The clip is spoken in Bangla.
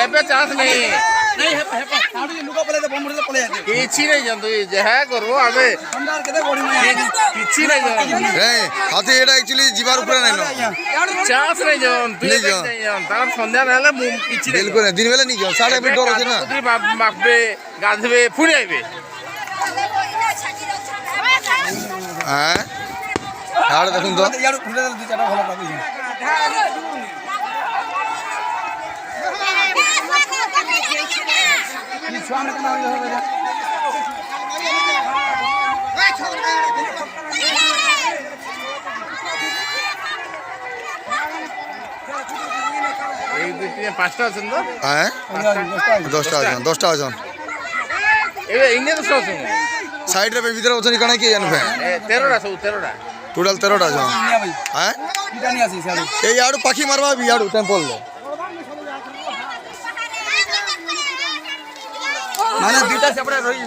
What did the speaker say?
ଏବେ ଚାନ୍ସ ନାହିଁ କିଛି ନାହିଁ ଜାଣନ୍ତୁ ଯାହା କରିବ ଆମେ କିଛି ନାହିଁ হাতি এটা একচুয়ালি জিবার উপরে নাই না ଚାନ୍ସ ନାହିଁ ତାଙ୍କର ସନ୍ଧ୍ୟା ନହେଲେ ମୁଁ କିଛି ନାହିଁ বিলকুল দিন বেলা নি যাও সাড়ে মিনিট ডর আছে না ମାପବେ ଗାଧବେ ପୁଣି ଆଇବେ হ্যাঁ আর দেখুন তো এই দুই তিন পাঁচটা আছেন তো হ্যাঁ 10টা আছেন ଏବେ ଇନେ ତ ସବୁ সাইড রে ভিতরে ওছনি কানা কি জানবে 13টা ସବୁ 13টা টোটাল 13টা আছেন হ্যাঁ এই আড়ু পাখি মারবা বি আড়ু টেম্পল মানে দুইটা সেপারেট রই